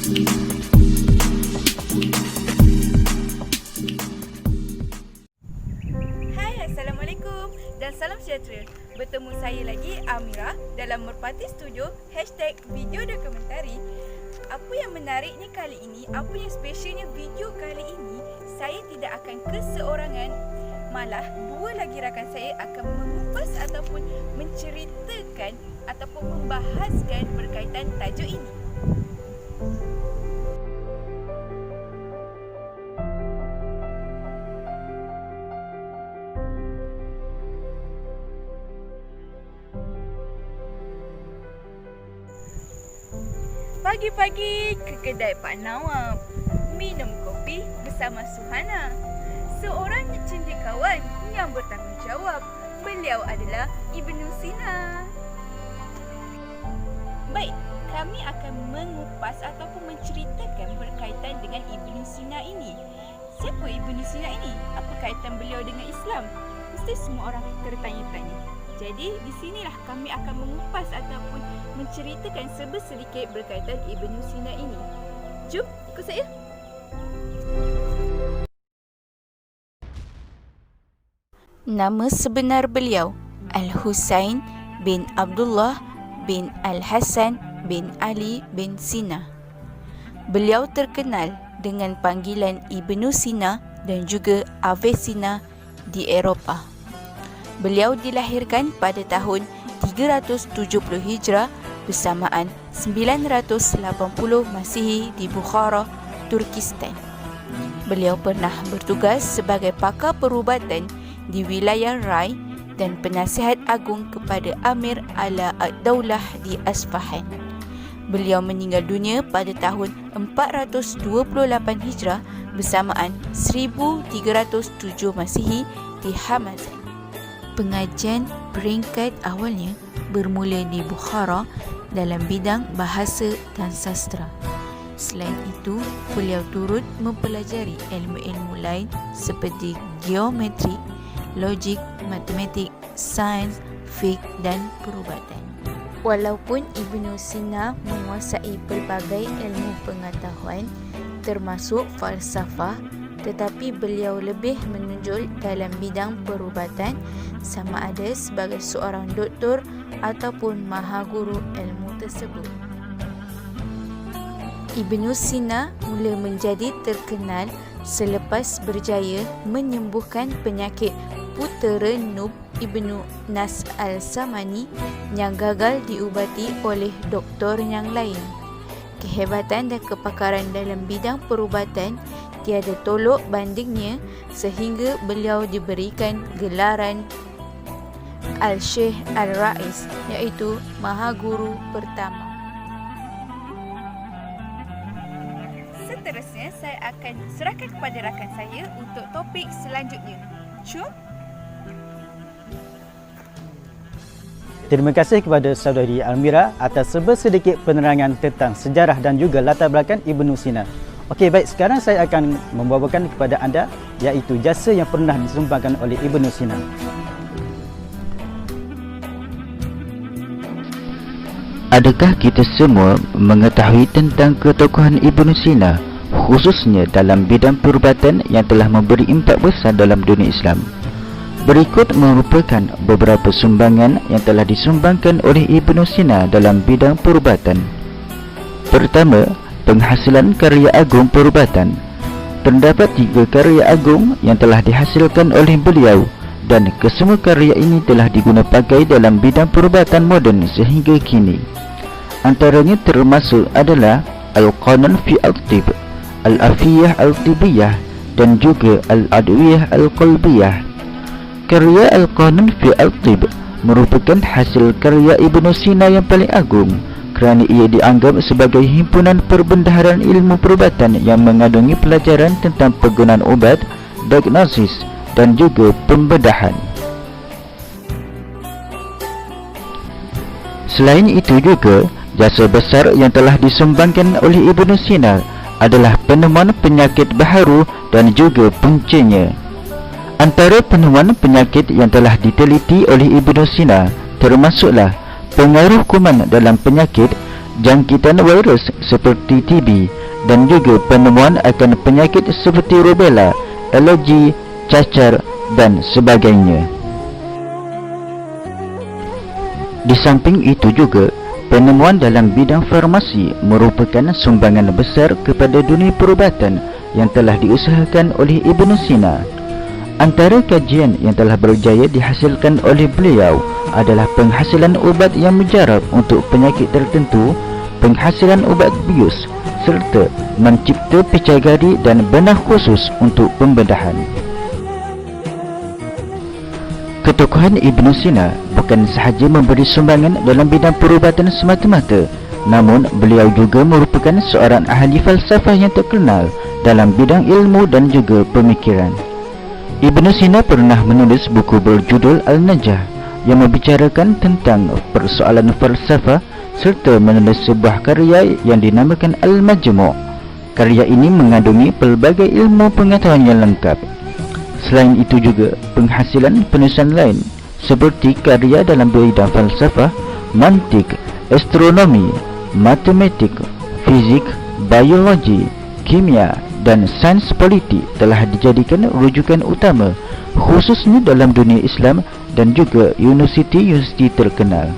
Hai, Assalamualaikum dan salam sejahtera. Bertemu saya lagi, Amira, dalam Merpati Studio #video dokumentari. Apa yang menariknya kali ini, apa yang spesialnya video kali ini, saya tidak akan keseorangan. Malah, dua lagi rakan saya akan mengupas ataupun menceritakan ataupun membahaskan berkaitan tajuk ini. Pagi-pagi ke kedai Pak Nawab, minum kopi bersama Suhana, seorang cendekiawan yang bertanggungjawab. Beliau adalah Ibnu Sina. Baik, kami akan mengupas ataupun menceritakan berkaitan dengan Ibnu Sina ini. Siapa Ibnu Sina ini? Apa kaitan beliau dengan Islam? Mesti semua orang tertanya-tanya. Jadi, di sinilah kami akan mengupas ataupun menceritakan sedikit berkaitan Ibnu Sina ini. Jom, ikut saya. Nama sebenar beliau Al-Husain bin Abdullah bin Al-Hasan bin Ali bin Sina. Beliau terkenal dengan panggilan Ibnu Sina dan juga Avicenna di Eropah. Beliau dilahirkan pada tahun 370 Hijrah bersamaan 980 Masihi di Bukhara, Turkistan. Beliau pernah bertugas sebagai pakar perubatan di wilayah Rai dan penasihat agung kepada Amir Ala Ad-Daulah di Asfahan. Beliau meninggal dunia pada tahun 428 Hijrah bersamaan 1307 Masihi di Hamazan. Pengajian peringkat awalnya bermula di Bukhara dalam bidang bahasa dan sastra. Selain itu, beliau turut mempelajari ilmu-ilmu lain seperti geometri, logik, matematik, sains, fiqh dan perubatan. Walaupun Ibnu Sina menguasai pelbagai ilmu pengetahuan termasuk falsafah, tetapi beliau lebih menonjol dalam bidang perubatan, sama ada sebagai seorang doktor ataupun mahaguru ilmu tersebut. Ibnu Sina mula menjadi terkenal selepas berjaya menyembuhkan penyakit putera Nub Ibnu Nas Al-Samani yang gagal diubati oleh doktor yang lain. Kehebatan dan kepakaran dalam bidang perubatan tiada tolok bandingnya sehingga beliau diberikan gelaran Al-Syekh Al-Rais, iaitu Mahaguru pertama. Seterusnya, saya akan serahkan kepada rakan saya untuk topik selanjutnya. Jom. Terima kasih kepada saudari Almira atas sedikit penerangan tentang sejarah dan juga latar belakang Ibnu Sina. Okey, baik, sekarang saya akan membawakan kepada anda iaitu jasa yang pernah disumbangkan oleh Ibnu Sina. Adakah kita semua mengetahui tentang ketokohan Ibnu Sina, khususnya dalam bidang perubatan yang telah memberi impak besar dalam dunia Islam? Berikut merupakan beberapa sumbangan yang telah disumbangkan oleh Ibnu Sina dalam bidang perubatan. Pertama, penghasilan karya agung perubatan. Terdapat 3 karya agung yang telah dihasilkan oleh beliau dan kesemua karya ini telah diguna pakai dalam bidang perubatan moden sehingga kini. Antaranya termasuk adalah Al-Qanun fi Al-Tib, Al-Afiyah Al-Tibiyah dan juga Al-Adwiyah Al-Qalbiyah. Karya Al-Qanun fi Al-Tib merupakan hasil karya Ibnu Sina yang paling agung kerana ia dianggap sebagai himpunan perbendaharaan ilmu perubatan yang mengandungi pelajaran tentang penggunaan ubat, diagnosis dan juga pembedahan. Selain itu juga, jasa besar yang telah disumbangkan oleh Ibnu Sina adalah penemuan penyakit baharu dan juga puncanya. Antara penemuan penyakit yang telah diteliti oleh Ibnu Sina termasuklah pengaruh kuman dalam penyakit, jangkitan virus seperti TB, dan juga penemuan akan penyakit seperti rubella, alergi, cacar dan sebagainya. Di samping itu juga, penemuan dalam bidang farmasi merupakan sumbangan besar kepada dunia perubatan yang telah diusahakan oleh Ibnu Sina. Antara kajian yang telah berjaya dihasilkan oleh beliau adalah penghasilan ubat yang mujarab untuk penyakit tertentu, penghasilan ubat bius, serta mencipta picagari dan benah khusus untuk pembedahan. Ketokohan Ibnu Sina bukan sahaja memberi sumbangan dalam bidang perubatan semata-mata, namun beliau juga merupakan seorang ahli falsafah yang terkenal dalam bidang ilmu dan juga pemikiran. Ibnu Sina pernah menulis buku berjudul Al-Najah yang membicarakan tentang persoalan falsafah serta menulis sebuah karya yang dinamakan Al-Majmu'. Karya ini mengandungi pelbagai ilmu pengetahuan yang lengkap. Selain itu juga, penghasilan penulisan lain seperti karya dalam bidang falsafah, mantik, astronomi, matematik, fizik, biologi, kimia dan sains politik telah dijadikan rujukan utama khususnya dalam dunia Islam dan juga universiti-universiti terkenal.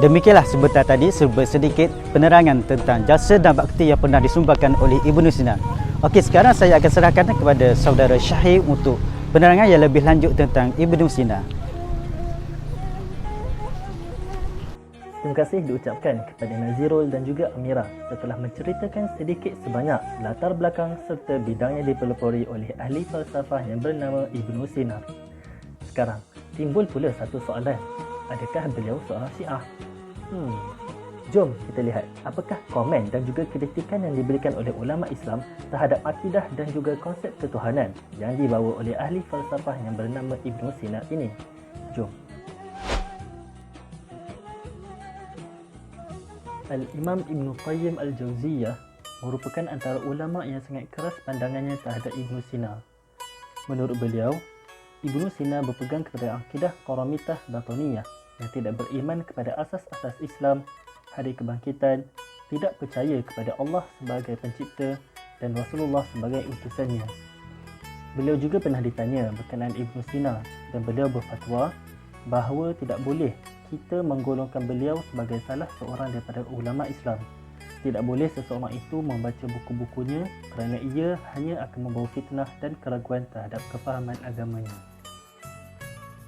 Demikianlah sebentar tadi sedikit penerangan tentang jasa dan bakti yang pernah disumbangkan oleh Ibnu Sina. Okey, sekarang saya akan serahkan kepada saudara Syahir untuk penerangan yang lebih lanjut tentang Ibnu Sina. Terima kasih diucapkan kepada Nazirul dan juga Amira setelah menceritakan sedikit sebanyak latar belakang serta bidang yang dipelopori oleh ahli falsafah yang bernama Ibnu Sina. Sekarang, timbul pula satu soalan. Adakah beliau seorang Syiah? Jom kita lihat apakah komen dan juga kritikan yang diberikan oleh ulama Islam terhadap akidah dan juga konsep ketuhanan yang dibawa oleh ahli falsafah yang bernama Ibnu Sina ini. Jom. Al-Imam Ibn Qayyim Al-Jawziyah merupakan antara ulama yang sangat keras pandangannya terhadap Ibnu Sina. Menurut beliau, Ibnu Sina berpegang kepada akidah Qaramitah Batiniyah yang tidak beriman kepada asas-asas Islam, hari kebangkitan, tidak percaya kepada Allah sebagai pencipta dan Rasulullah sebagai utusannya. Beliau juga pernah ditanya berkenaan Ibnu Sina dan beliau berfatwa bahawa tidak boleh kita menggolongkan beliau sebagai salah seorang daripada ulama Islam. Tidak boleh seseorang itu membaca buku-bukunya kerana ia hanya akan membawa fitnah dan keraguan terhadap kefahaman agamanya.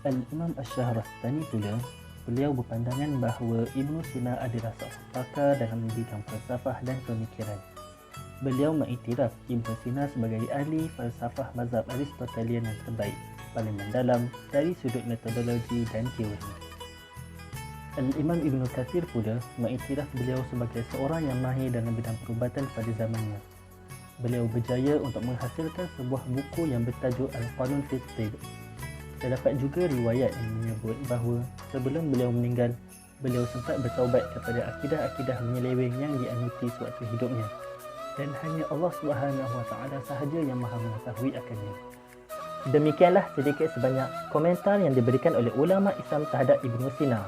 Al-Imam Asy-Syahrastani pula, beliau berpandangan bahawa Ibnu Sina adalah seorang pakar dalam bidang falsafah dan pemikiran. Beliau mengiktiraf Ibnu Sina sebagai ahli falsafah mazhab Aristotelian yang terbaik, paling mendalam dari sudut metodologi dan teori. Al-Imam Ibn Kathir pula mengiktiraf beliau sebagai seorang yang mahir dalam bidang perubatan pada zamannya. Beliau berjaya untuk menghasilkan sebuah buku yang bertajuk Al-Qanun fi Tibb. Terdapat juga riwayat yang menyebut bahawa sebelum beliau meninggal, beliau sempat bertaubat kepada akidah-akidah menyeleweng yang dianuti sewaktu hidupnya, dan hanya Allah SWT sahaja yang maha mengetahui akannya. Demikianlah sedikit sebanyak komentar yang diberikan oleh ulama Islam terhadap Ibnu Sina.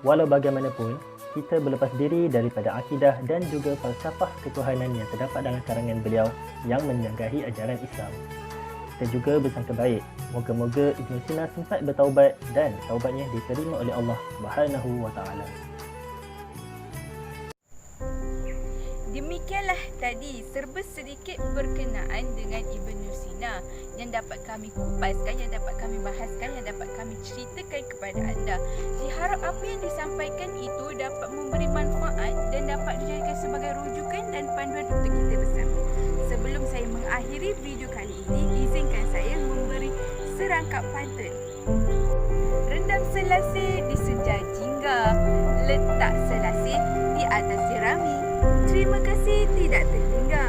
Walau bagaimanapun, kita berlepas diri daripada akidah dan juga falsafah ketuhanan yang terdapat dalam karangan beliau yang menyanggahi ajaran Islam. Kita juga bersangka baik, moga-moga Ibnu Sina sempat bertaubat dan taubatnya diterima oleh Allah SWT. Demikianlah tadi serba sedikit berkenaan dengan Ibnu Sina yang dapat kami kupaskan, yang dapat kami bahaskan, yang dapat kami ceritakan kepada anda. Diharap apa yang disampaikan itu dapat memberi manfaat dan dapat dijadikan sebagai rujukan dan panduan untuk kita bersama. Sebelum saya mengakhiri video kali ini, izinkan saya memberi serangkap pantun. Rendam selasih di senja jingga, letak selasih di atas jerami. Terima kasih tidak terhingga.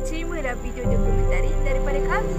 Terimalah video dokumentari daripada kami.